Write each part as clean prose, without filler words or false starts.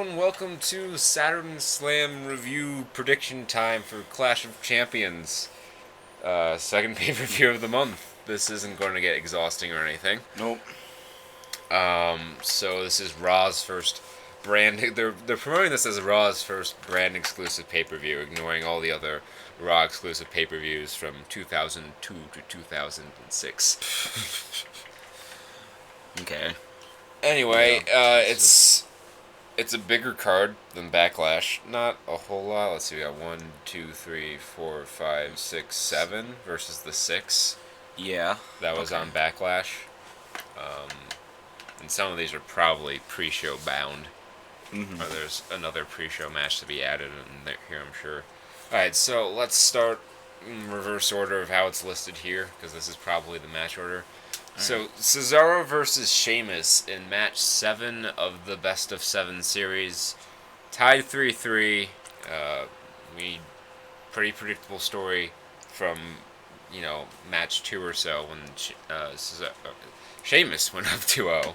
and welcome to Saturn Slam review prediction time for Clash of Champions. Second pay-per-view of the month. This isn't going to get exhausting or anything. Nope. So this is Raw's first brand. They're promoting this as Raw's first brand exclusive pay-per-view, ignoring all the other Raw exclusive pay-per-views from 2002 to 2006. Okay. Anyway, Yeah. it's a bigger card than Backlash. Not a whole lot. Let's see, we got 1, 2, 3, 4, 5, 6, 7 versus the 6 Yeah. that was on Backlash. And some of these are probably pre-show bound. Mm-hmm. Or there's another pre-show match to be added in here, I'm sure. Alright, so let's start in reverse order of how it's listed here, because this is probably the match order. So, Cesaro versus Sheamus in match 7 of the Best of 7 series. Tied 3-3. Pretty predictable story from, match 2 or so when Sheamus went up 2-0.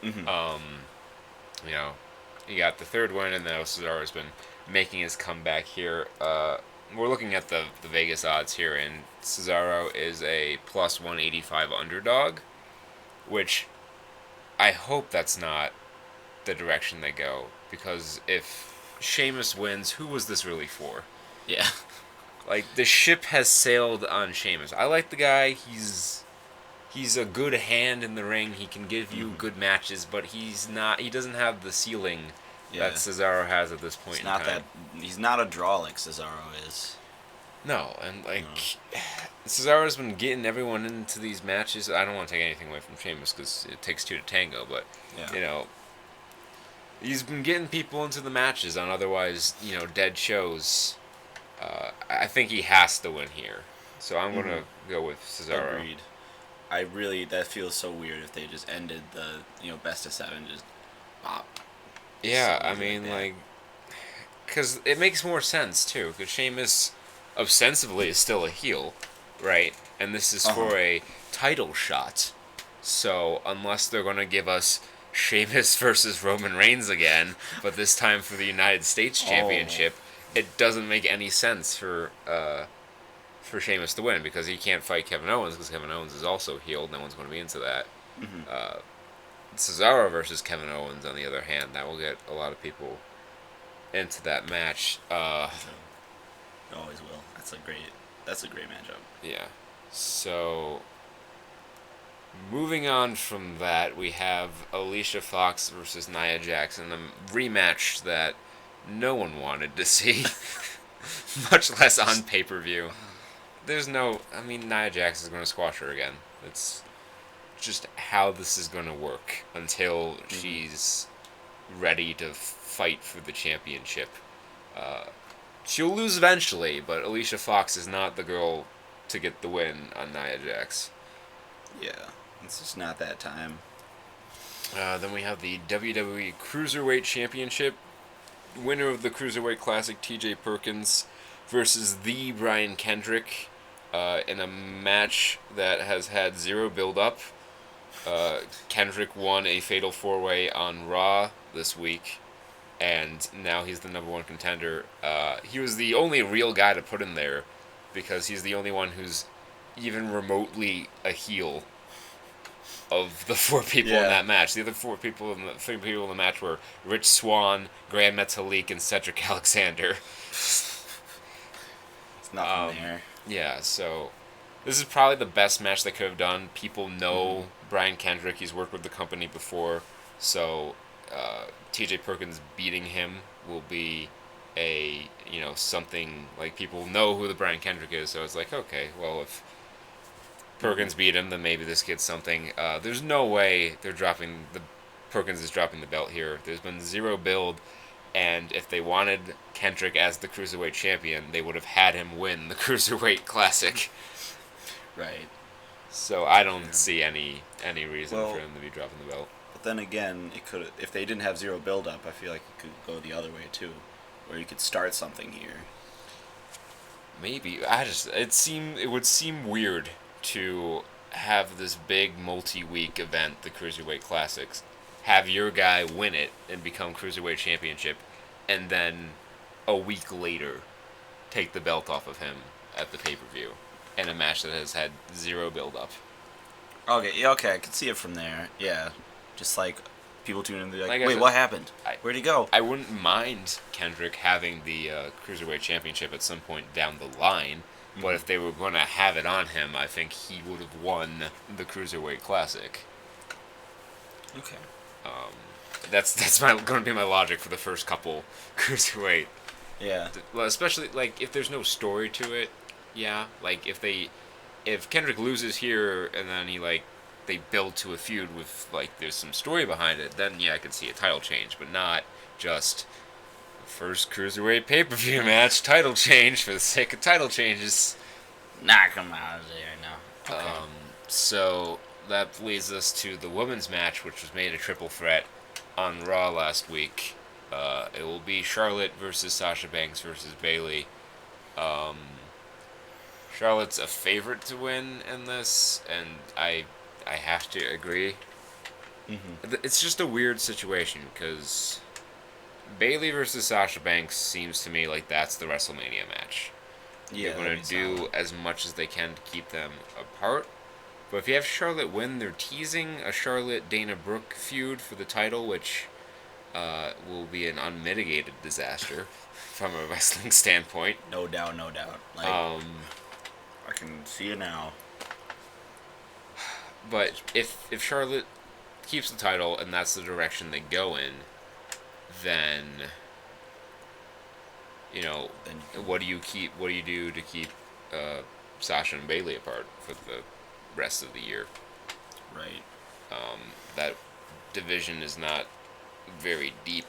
Mm-hmm. He got the third win, and now Cesaro's been making his comeback here. We're looking at the Vegas odds here, and Cesaro is a plus 185 underdog, which I hope that's not the direction they go, because if Sheamus wins, who was this really for? Yeah. Like, the ship has sailed on Sheamus. I like the guy. He's a good hand in the ring. He can give you good matches, but he doesn't have the ceiling that Cesaro has at this point in time. He's not a draw like Cesaro is. No, and Cesaro's been getting everyone into these matches. I don't want to take anything away from Sheamus because it takes two to tango, but he's been getting people into the matches on otherwise dead shows. I think he has to win here, so I'm gonna go with Cesaro. Agreed. That feels so weird if they just ended the best of 7 just pop. Yeah, I mean because it makes more sense too. Because Sheamus ostensibly is still a heel, right? And this is for a title shot. So unless they're gonna give us Sheamus versus Roman Reigns again, but this time for the United States Championship, it doesn't make any sense for Sheamus to win because he can't fight Kevin Owens because Kevin Owens is also healed. No one's going to be into that. Mm-hmm. Cesaro versus Kevin Owens, on the other hand, that will get a lot of people into that match. Always will. That's a great matchup. Yeah. So moving on from that, we have Alicia Fox versus Nia Jax in a rematch that no one wanted to see, much less on pay-per-view. Nia Jax is going to squash her again. It's just how this is going to work until she's ready to fight for the championship. She'll lose eventually, but Alicia Fox is not the girl to get the win on Nia Jax. Yeah, it's just not that time. Then we have the WWE Cruiserweight Championship. Winner of the Cruiserweight Classic, TJ Perkins, versus the Brian Kendrick in a match that has had zero build-up. Kendrick won a Fatal 4-Way on Raw this week, and now he's the number one contender. He was the only real guy to put in there because he's the only one who's even remotely a heel of the 4 people in that match. The other 3 people in the match were Rich Swann, Grand Metalik, and Cedric Alexander. It's nothing there. Yeah, so this is probably the best match they could have done. People know Brian Kendrick. He's worked with the company before. So TJ Perkins beating him will be something like people know who the Brian Kendrick is. So it's like, okay, well, if Perkins beat him, then maybe this gets something. There's no way Perkins is dropping the belt here. There's been zero build, and if they wanted Kendrick as the Cruiserweight champion, they would have had him win the Cruiserweight Classic. Right. So I don't see any reason for him to be dropping the belt. But then again, if they didn't have zero build-up, I feel like it could go the other way too, where you could start something here. Maybe. It would seem weird to have this big multi-week event, the Cruiserweight Classics, have your guy win it and become Cruiserweight Championship, and then a week later take the belt off of him at the pay-per-view in a match that has had zero build-up. Okay, yeah, okay, I can see it from there. Yeah, just like people tune in, and they're like, Like I "Wait, said, what happened? I- Where'd he go?" I wouldn't mind Kendrick having the Cruiserweight Championship at some point down the line, but if they were going to have it on him, I think he would have won the Cruiserweight Classic. Okay. That's going to be my logic for the first couple Cruiserweight. Yeah. Well, especially like if there's no story to it, yeah. Like if Kendrick loses here and then they build to a feud with like there's some story behind it, then yeah, I could see a title change, but not just first Cruiserweight pay-per-view match title change for the sake of title changes. Knock him out of there now. Okay. So that leads us to the women's match, which was made a triple threat on Raw last week. It will be Charlotte versus Sasha Banks versus Bayley. Charlotte's a favorite to win in this, and I have to agree. It's just a weird situation because Bayley versus Sasha Banks seems to me like that's the WrestleMania match. Yeah, They're going to do as much as they can to keep them apart. But if you have Charlotte win, they're teasing a Charlotte-Dana Brooke feud for the title, which will be an unmitigated disaster from a wrestling standpoint. No doubt, no doubt. Like, I can see it now. But if Charlotte keeps the title and that's the direction they go in, then what do you do to keep Sasha and Bayley apart for the rest of the year? Right. That division is not very deep.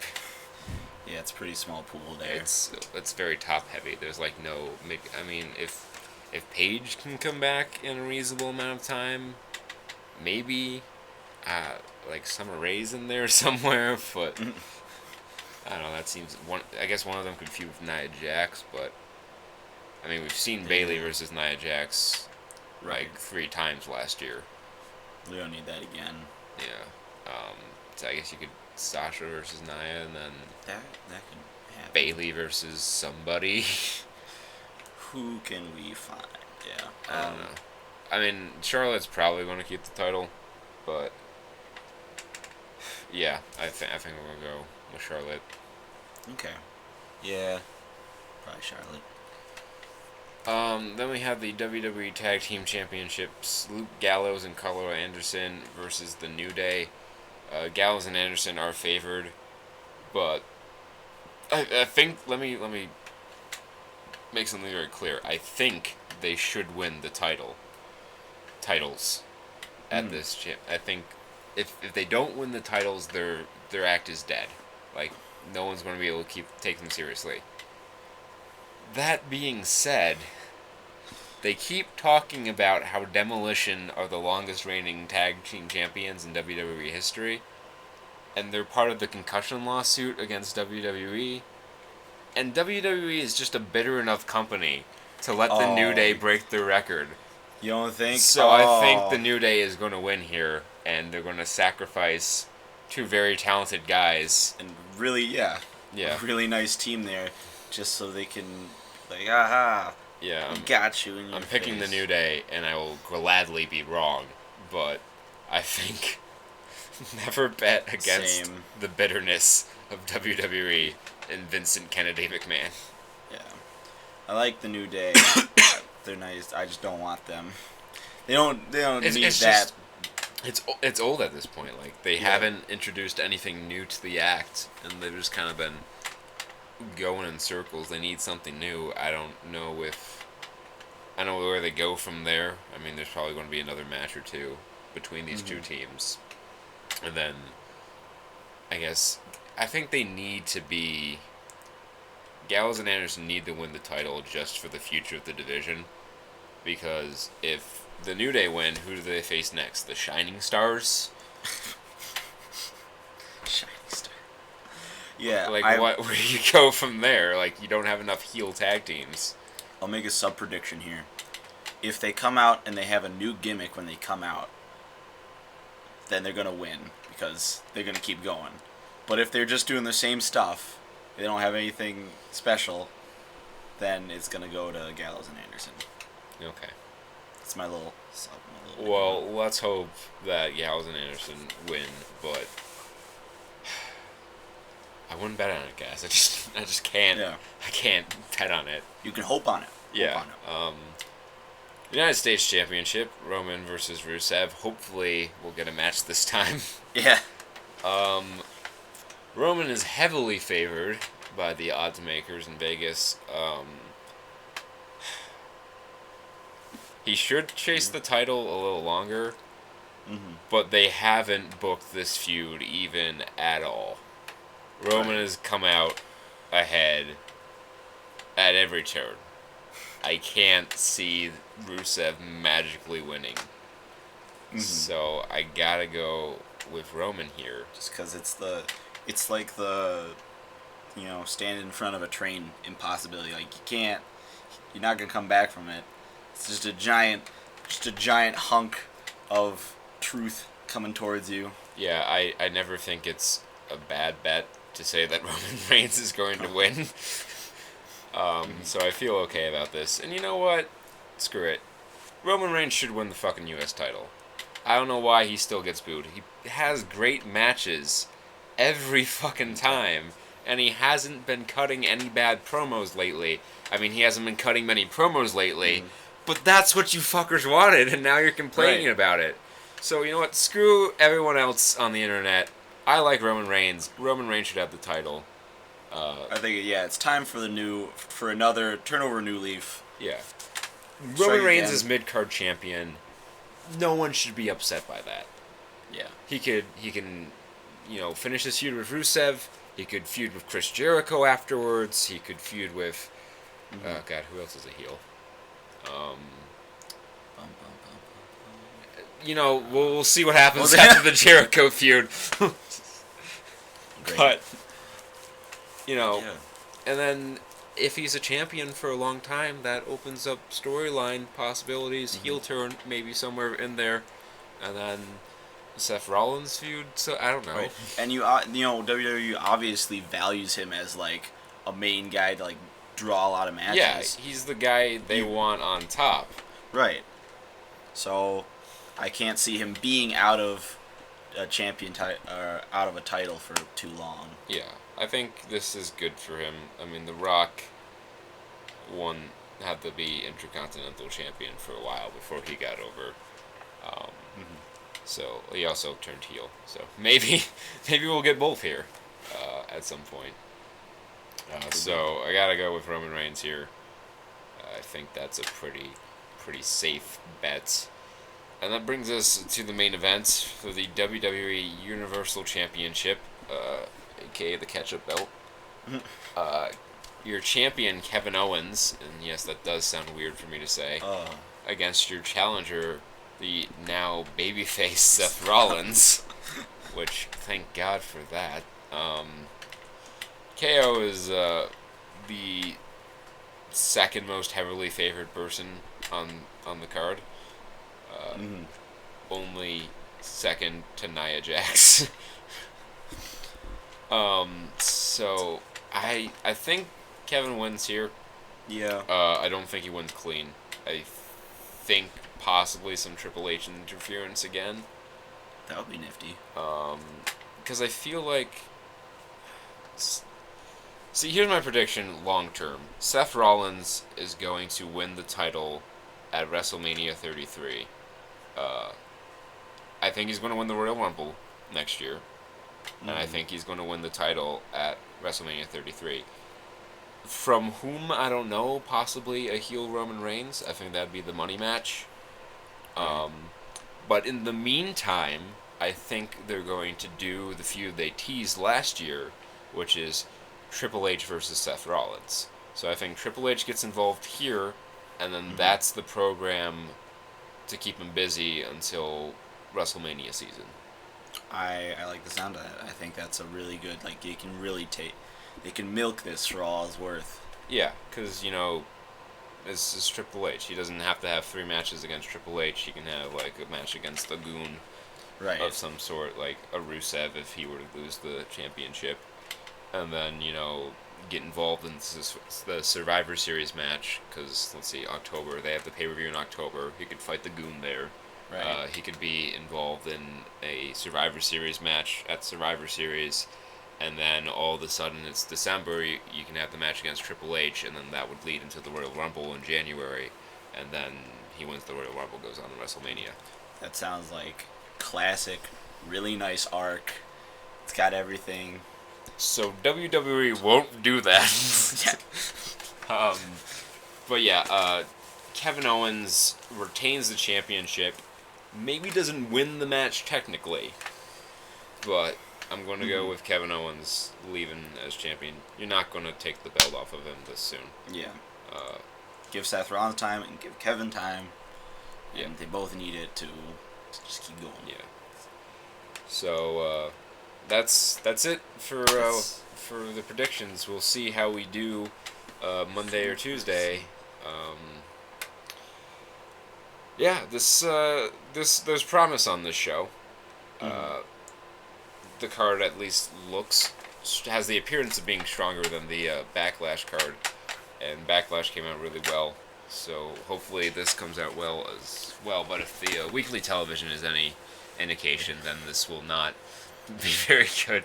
Yeah, it's a pretty small pool there. It's very top heavy. There's like no. I mean, if Paige can come back in a reasonable amount of time, maybe like Summer Rae's in there somewhere, but I don't know. That seems one. I guess one of them could feud with Nia Jax, but I mean we've seen Bayley versus Nia Jax like 3 times last year. We don't need that again. Yeah. So I guess you could Sasha versus Nia, and then that can happen. Bayley versus somebody. Who can we find? Yeah. I don't know. I mean, Charlotte's probably going to keep the title, but yeah, I think we're going to go with Charlotte. Okay. Yeah. Probably Charlotte. Then we have the WWE Tag Team Championships. Luke Gallows and Carlo Anderson versus the New Day. Gallows and Anderson are favored, but I think let me make something very clear. I think they should win the titles at this champ. I think if they don't win the titles, their act is dead. Like no one's going to be able to take them seriously. That being said, they keep talking about how Demolition are the longest reigning tag team champions in WWE history, and they're part of the concussion lawsuit against WWE. And WWE is just a bitter enough company to let the New Day break their record. You don't think? So I think the New Day is going to win here, and they're going to sacrifice 2 very talented guys. And really, yeah. A really nice team there, just so they can, like, aha. Yeah, got you in your I'm picking the New Day, and I will gladly be wrong, but I think never bet against the bitterness of WWE and Vincent Kennedy McMahon. Yeah, I like the New Day. They're nice. I just don't want them. They don't need that. It's old at this point. Like they haven't introduced anything new to the act, and they've just kind of been going in circles. They need something new. I don't know where they go from there. I mean, there's probably going to be another match or two between these 2 teams, and then I think they need to be. Gallows and Anderson need to win the title just for the future of the division, because if the New Day win, who do they face next? The Shining Stars? Shining Star. Yeah. Where do you go from there? Like, you don't have enough heel tag teams. I'll make a sub-prediction here. If they come out and they have a new gimmick when they come out, then they're going to win. because they're gonna keep going. But if they're just doing the same stuff, they don't have anything special, then it's gonna go to Gallows and Anderson. Okay. It's my little. Well, let's hope that Gallows and Anderson win, but I wouldn't bet on it, guys. I just can't. Yeah. I can't bet on it. You can hope on it. Yeah. United States Championship, Roman versus Rusev. Hopefully, we'll get a match this time. Yeah. Roman is heavily favored by the odds makers in Vegas. He should chase the title a little longer, but they haven't booked this feud even at all. Roman has come out ahead at every turn. I can't see Rusev magically winning. So I gotta go with Roman here. Just because it's like the, stand in front of a train impossibility. Like you're not gonna come back from it. It's just a giant hunk of truth coming towards you. Yeah, I never think it's a bad bet to say that Roman Reigns is going to win. So I feel okay about this. And you know what? Screw it. Roman Reigns should win the fucking U.S. title. I don't know why he still gets booed. He has great matches every fucking time, and he hasn't been cutting any bad promos lately. I mean, he hasn't been cutting many promos lately, but that's what you fuckers wanted, and now you're complaining about it. So, you know what? Screw everyone else on the internet. I like Roman Reigns. Roman Reigns should have the title. I think, it's time for another turn over a new leaf. Yeah. Roman Reigns is mid-card champion. No one should be upset by that. Yeah. He can, finish his feud with Rusev. He could feud with Chris Jericho afterwards. He could feud with, oh god, who else is a heel? We'll see what happens after the Jericho feud. But, and then if he's a champion for a long time, that opens up storyline possibilities, heel turn maybe somewhere in there, and then Seth Rollins feud. So I don't know. Right. And WWE obviously values him as like a main guy to like draw a lot of matches. Yeah, he's the guy they want on top. Right. So I can't see him being out of a out of a title for too long. Yeah, I think this is good for him. I mean, The Rock had to be Intercontinental Champion for a while before he got over. So he also turned heel. So maybe we'll get both here at some point. So I gotta go with Roman Reigns here. I think that's a pretty safe bet. And that brings us to the main event for the WWE Universal Championship, aka the catch-up belt. Your champion, Kevin Owens, and yes, that does sound weird for me to say, against your challenger, the now babyface Seth Rollins, which, thank God for that. KO is the second most heavily favored person on the card. Only second to Nia Jax. So I think Kevin wins here. Yeah. I don't think he wins clean. I think possibly some Triple H interference again. That would be nifty. Because I feel like... See, here's my prediction long term. Seth Rollins is going to win the title at WrestleMania 33. I think he's going to win the Royal Rumble next year. And I think he's going to win the title at WrestleMania 33. From whom, I don't know. Possibly a heel Roman Reigns. I think that'd be the money match. But in the meantime, I think they're going to do the feud they teased last year, which is Triple H versus Seth Rollins. So I think Triple H gets involved here, and then that's the program to keep him busy until WrestleMania season. I like the sound of that. I think that's a really good, they can really they can milk this for all it's worth. Yeah, because, this is Triple H. He doesn't have to have 3 matches against Triple H. He can have, a match against the Goon. Right. of some sort, like a Rusev if he were to lose the championship, and then get involved in the Survivor Series match because let's see, October they have the pay-per-view in October. He could fight the Goon there. Right. He could be involved in a Survivor Series match at Survivor Series, and then all of a sudden it's December. You can have the match against Triple H, and then that would lead into the Royal Rumble in January, and then he wins the Royal Rumble, goes on to WrestleMania. That sounds like classic, really nice arc. It's got everything. So WWE won't do that. But yeah, Kevin Owens retains the championship. Maybe doesn't win the match technically, but I'm going to go with Kevin Owens leaving as champion. You're not going to take the belt off of him this soon. Yeah. Uh, Give Seth Rollins time and give Kevin time. Yeah. And they both need it to just keep going. Yeah. So that's it for the predictions. We'll see how we do Monday or Tuesday. Yeah, there's promise on this show. The card at least has the appearance of being stronger than the Backlash card, and Backlash came out really well. So hopefully this comes out well as well. But if the weekly television is any indication, then this will not be very good.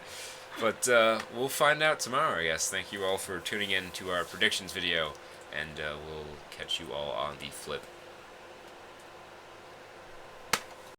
But we'll find out tomorrow, I guess. Thank you all for tuning in to our predictions video, and we'll catch you all on the flip.